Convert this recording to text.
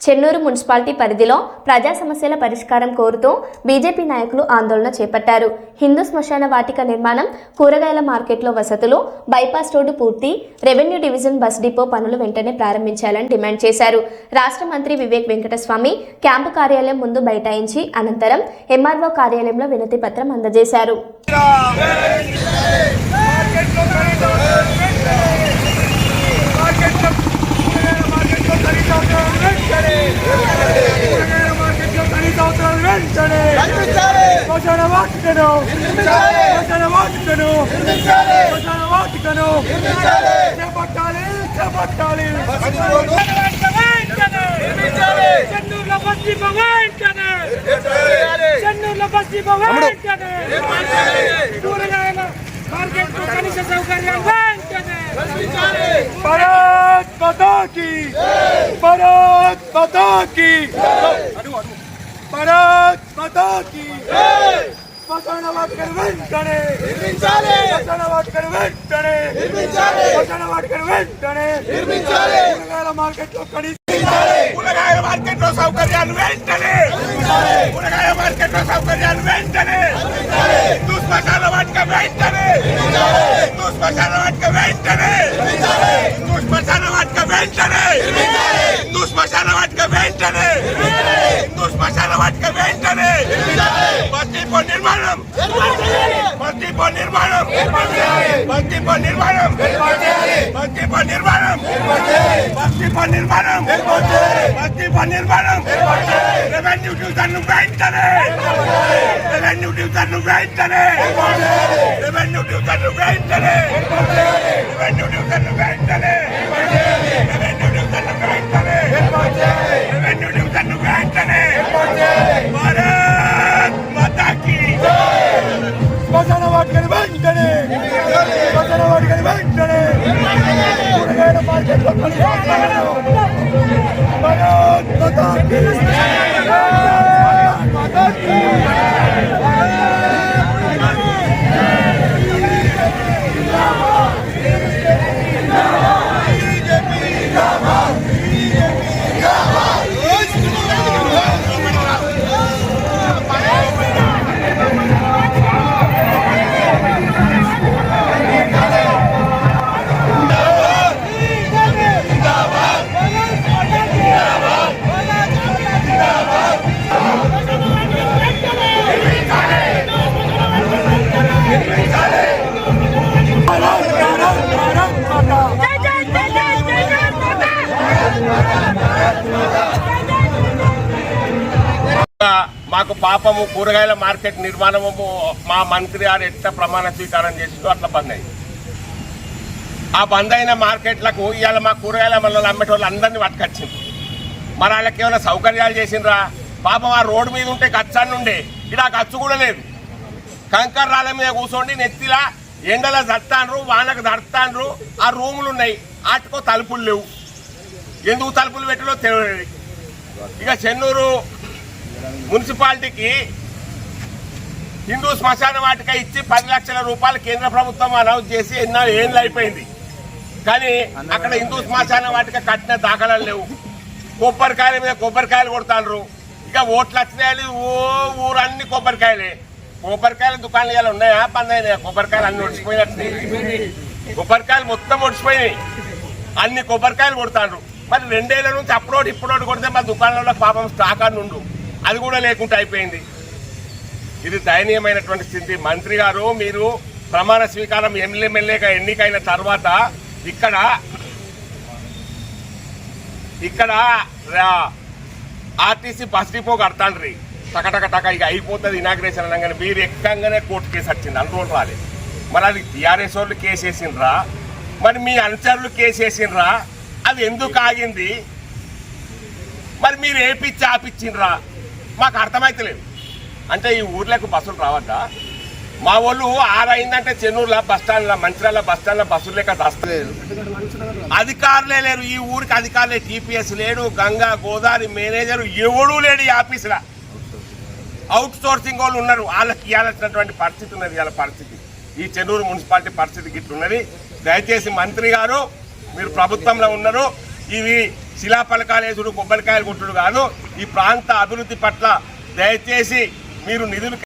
Chennur municipality పరిధిలో ప్రజా సమస్యల పరిష్కారం కోరుతూ బీజేపీ నాయకులు ఆందోళన చేపట్టారు. హిందూ శ్మశాన వాటిక నిర్మాణం, కూరగాయల మార్కెట్లో వసతులు, బైపాస్ రోడ్డు పూర్తి, రెవెన్యూ డివిజన్ బస్ డిపో పనులు వెంటనే ప్రారంభించాలని డిమాండ్ చేశారు. రాష్ట్ర మంత్రి వివేక్ వెంకటస్వామి క్యాంపు కార్యాలయం ముందు బైఠాయించి అనంతరం ఎంఆర్ఓ కార్యాలయంలో వినతి పత్రం అందజేశారు. भारत माता की, भारत माता की, भारत माता की శ్మశాన వాటికను వెంటనే నిర్మించాలి, శ్మశాన వాటికను వెంటనే నిర్మించాలి, శ్మశాన వాటికను వెంటనే నిర్మించాలి, కూరగాయల మార్కెట్లో కనిపించాలి, కూరగాయల మార్కెట్లో సౌకర్యాలు వెంటనే నిర్మించాలి, కూరగాయల మార్కెట్లో సౌకర్యాలు వెంటనే నిర్మించాలి, హిందూ శ్మశాన వాటిక వెంటనే నిర్మించాలి, హిందూ శ్మశాన వాటిక వెంటనే నిర్మించాలి, హిందూ శ్మశాన వాటిక వెంటనే నిర్మించాలి, హిందూ శ్మశాన వాటిక వెంటనే నిర్మించాలి, హిందూ శ్మశాన వాటిక వెంటనే నిర్మించాలి, బస్ డిపో నిర్మాణం, బస్ డిపో నిర్మాణం, బస్ డిపో నిర్మాణం, బస్ డిపో నిర్మాణం, బస్ డిపో నిర్మాణం, బస్ డిపో నిర్మాణం, రెవెన్యూ డివిజన్ వెంటనే, రెవెన్యూ డివిజన్ వెంటనే, రెవెన్యూ డివిజన్ వెంటనే, రెవెన్యూ డివిజన్ వెంటనే, రెవెన్యూ డివిజన్ వెంటనే, రెవెన్యూ డివిజన్ వెంటనే, భారత్ మాతా కీ శ్మశాన వాటికను వెంటనే, శ్మశాన వాటికను వెంటనే, కూరగాయల మార్కెట్లో భారత్ మాతా కీ, భారత్ మాతా కీ. మాకు పాపము కూరగాయల మార్కెట్ నిర్మాణము మా మంత్రి గారు ఎట్లా ప్రమాణ స్వీకారం చేసిందో అట్లా బంద్ అయింది. ఆ బంద్ అయిన మార్కెట్లకు ఇవాళ మా కూరగాయల మళ్ళీ అమ్మేటోళ్ళు అందరినీ పట్టుకొచ్చింది. మరి వాళ్ళకి ఏమైనా సౌకర్యాలు చేసిండ్రా? పాపం ఆ రోడ్డు మీద ఉంటే ఖర్చాన్ని ఉండే, ఇక్కడ ఆ ఖర్చు కూడా లేదు. కంకర్ రాళ్ళ మీద కూర్చోండి, నెత్తిలా ఎండలో దడతాండ్రు, వానకు దడతాండ్రు. ఆ రూములు ఉన్నాయి, వాటికో తలుపులు లేవు. ఎందుకు తలుపులు పెట్టలో తెలియదు. ఇక చెన్నూరు మున్సిపాలిటీకి హిందూ శ్మశాన వాటిక ఇచ్చి 10 లక్షల రూపాయలు కేంద్ర ప్రభుత్వం అనౌన్స్ చేసి ఎన్నో ఏళ్ళు అయిపోయింది. కానీ అక్కడ హిందూ శ్మశాన వాటిక కట్టిన దాఖలాలు లేవు. కొబ్బరికాయల మీద కొబ్బరికాయలు కొడతాండ్రు. ఇక ఓట్లు వచ్చినాయి, ఊరన్ని కొబ్బరికాయలే. కొబ్బరికాయల దుకాణాలు ఇలా ఉన్నాయా? బంద్ అయినాయా? కొబ్బరికాయలు అన్ని ఒడిచిపోయినట్టు, కొబ్బరికాయలు మొత్తం ఒడిచిపోయినాయి. అన్ని కొబ్బరికాయలు కొడతాండ్రు. మరి 2 ఏళ్ల నుంచి అప్పుడోటి ఇప్పుడోటి కొడితే మా దుకాణంలో పాపం స్టాక్ అని ఉండు, అది కూడా లేకుండా అయిపోయింది. ఇది దయనీయమైనటువంటి స్థితి. మంత్రి గారు, మీరు ప్రమాణ స్వీకారం ఎమ్మెల్యేగా ఎన్నికైన తర్వాత ఇక్కడ ఆర్టీసీ బస్ డిపో కడతాండ్రి, టకటక ఇక అయిపోతుంది ఇనాగ్రేషన్ అనగానే మీరు ఎక్కంగానే కోర్టు కేసు వచ్చింది, అనుకోని రాలేదు. మరి అది టీఆర్ఎస్ వాళ్ళు కేసు వేసిండ్రా, మరి మీ అనుచరులు కేసు వేసిండ్రా? అది ఎందుకు ఆగింది? మరి మీరు ఏపిచ్చి ఆపిచ్చిండ్రా? మాకు అర్థమైతలేదు. అంటే ఈ ఊర్లకు బస్సులు రావద్దా? మా వాళ్ళు 6 అయిందంటే చెన్నూరులో బస్టాండ్లో, మంచిర్యాల బస్టాండ్లో బస్సులు లేక వస్తలేదు. అధికారులే లేరు ఈ ఊరికి, అధికారులే. టీపీఎస్ లేడు, గంగా గోదావరి మేనేజర్ ఎవడూ లేడు ఈ ఆఫీసులో. అవుట్ సోర్సింగ్ వాళ్ళు ఉన్నారు, వాళ్ళకి ఇవ్వాల్సినటువంటి పరిస్థితి ఉన్నది. ఇవాళ పరిస్థితి ఈ చెన్నూరు మున్సిపాలిటీ పరిస్థితి గిట్లున్నది. దయచేసి మంత్రి గారు, మీరు ప్రభుత్వంలో ఉన్నారు, ఇవి శిలాఫలకాలు వేసుడు కొబ్బరికాయలు కొట్టుడు కాదు ఈ ప్రాంత అభివృద్ధి పట్ల దయచేసి మీరు నిధులు